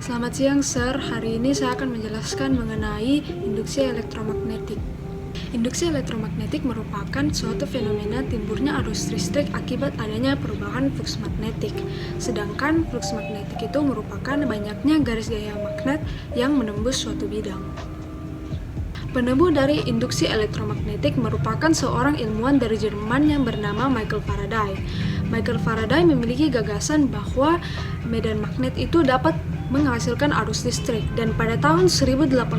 Selamat siang, Sir. Hari ini saya akan menjelaskan mengenai induksi elektromagnetik. Induksi elektromagnetik merupakan suatu fenomena timbulnya arus listrik akibat adanya perubahan flux magnetik. Sedangkan flux magnetik itu merupakan banyaknya garis gaya magnet yang menembus suatu bidang. Penemu dari induksi elektromagnetik merupakan seorang ilmuwan dari Jerman yang bernama Michael Faraday. Michael Faraday memiliki gagasan bahwa medan magnet itu dapat menghasilkan arus listrik, dan pada tahun 1821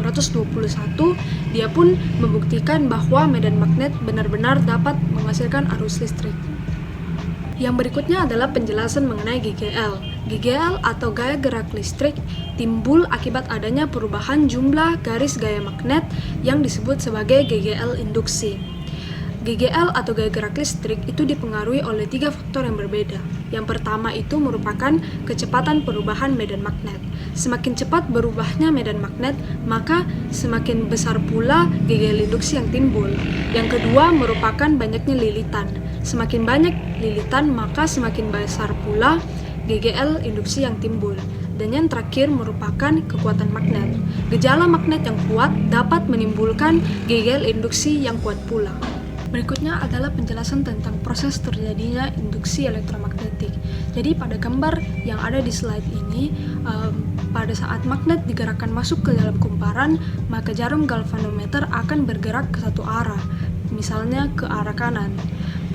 dia pun membuktikan bahwa medan magnet benar-benar dapat menghasilkan arus listrik. Yang berikutnya adalah penjelasan mengenai GGL. GGL atau gaya gerak listrik timbul akibat adanya perubahan jumlah garis gaya magnet yang disebut sebagai GGL induksi. GGL atau gaya gerak listrik itu dipengaruhi oleh 3 faktor yang berbeda. Yang pertama itu merupakan kecepatan perubahan medan magnet. Semakin cepat berubahnya medan magnet, maka semakin besar pula GGL induksi yang timbul. Yang kedua merupakan banyaknya lilitan. Semakin banyak lilitan, maka semakin besar pula GGL induksi yang timbul. Dan yang terakhir merupakan kekuatan magnet. Gejala magnet yang kuat dapat menimbulkan GGL induksi yang kuat pula. Berikutnya adalah penjelasan tentang proses terjadinya induksi elektromagnetik. Jadi pada gambar yang ada di slide ini, pada saat magnet digerakkan masuk ke dalam kumparan, maka jarum galvanometer akan bergerak ke satu arah, misalnya ke arah kanan.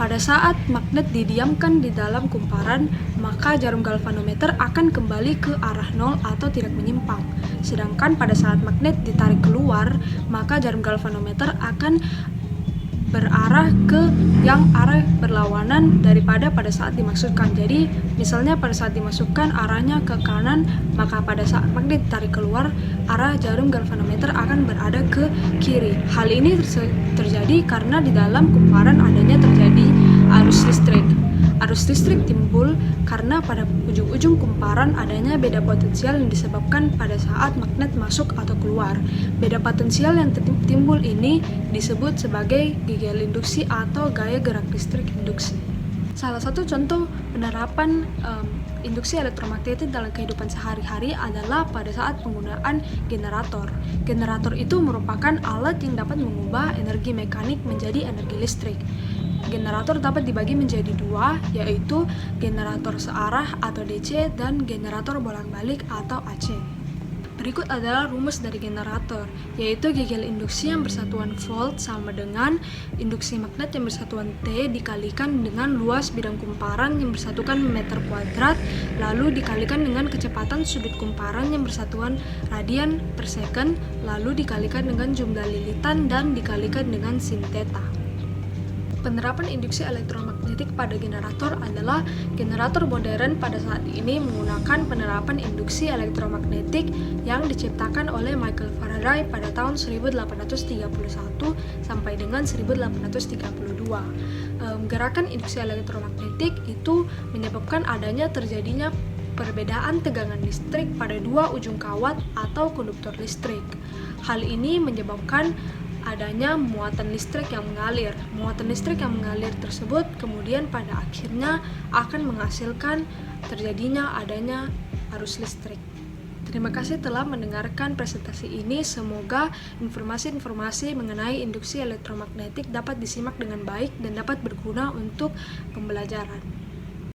Pada saat magnet didiamkan di dalam kumparan, maka jarum galvanometer akan kembali ke arah nol atau tidak menyimpang. Sedangkan pada saat magnet ditarik keluar, maka jarum galvanometer akan berarah ke yang arah berlawanan daripada pada saat dimasukkan. Jadi, misalnya pada saat dimasukkan arahnya ke kanan, maka pada saat magnet ditarik keluar, arah jarum galvanometer akan berada ke kiri. Hal ini terjadi karena di dalam kumparan adanya terjadi arus listrik. Arus listrik timbul karena pada ujung-ujung kumparan adanya beda potensial yang disebabkan pada saat magnet masuk atau keluar. Beda potensial yang timbul ini disebut sebagai GGL induksi atau gaya gerak listrik induksi. Salah satu contoh penerapan induksi elektromagnetik dalam kehidupan sehari-hari adalah pada saat penggunaan generator. Generator itu merupakan alat yang dapat mengubah energi mekanik menjadi energi listrik. Generator dapat dibagi menjadi dua, yaitu generator searah atau DC dan generator bolak-balik atau AC. Berikut adalah rumus dari generator, yaitu GGL induksi yang bersatuan volt sama dengan induksi magnet yang bersatuan T dikalikan dengan luas bidang kumparan yang bersatukan meter kuadrat, lalu dikalikan dengan kecepatan sudut kumparan yang bersatuan radian per second, lalu dikalikan dengan jumlah lilitan dan dikalikan dengan sin theta. Penerapan induksi elektromagnetik pada generator adalah generator modern pada saat ini menggunakan penerapan induksi elektromagnetik yang diciptakan oleh Michael Faraday pada tahun 1831 sampai dengan 1832. Gerakan induksi elektromagnetik itu menyebabkan adanya terjadinya perbedaan tegangan listrik pada dua ujung kawat atau konduktor listrik. Hal ini menyebabkan adanya muatan listrik yang mengalir. Muatan listrik yang mengalir tersebut kemudian pada akhirnya akan menghasilkan terjadinya adanya arus listrik. Terima kasih telah mendengarkan presentasi ini. Semoga informasi-informasi mengenai induksi elektromagnetik dapat disimak dengan baik dan dapat berguna untuk pembelajaran.